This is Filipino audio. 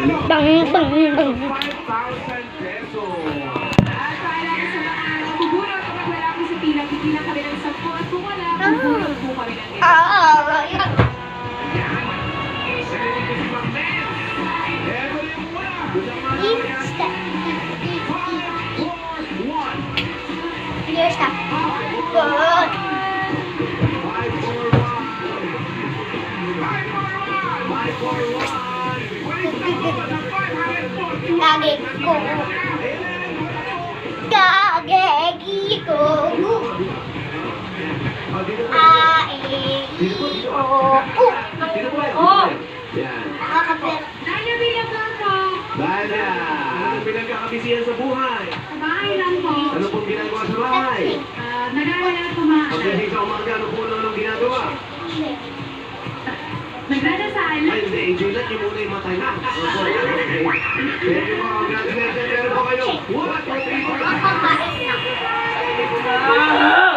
Bang, bang, bang. 5,000 pesos. At paalala sa mga bubunot kapag wala po sa pila, pipilang kami ng 10 at kung wala, bubunot po kami ng 10. Isa na dito si Magnet. Eto na yung wala. Gusto mga yan. 5, 4, 1. Here's that. 541. Lagi ko. Gagegi ko. Oh! Yan. Nakakapit. Dahil bilang lang po. Bala. Anong pinagkakabisihan sa buhay? Sa bahay lang po. Ano pong ginagawa sa bahay? Nag-aaral at kumain. Pagdating sa umaga, ano po lang ginagawa? Nagdadasal. Ay, hindi. Enjoy lang. Yung muna yung matay na. Opo. Okay. Thank you po. Congratulations. Meron po kayo. 1, 2, 3, 4. Nakakain na.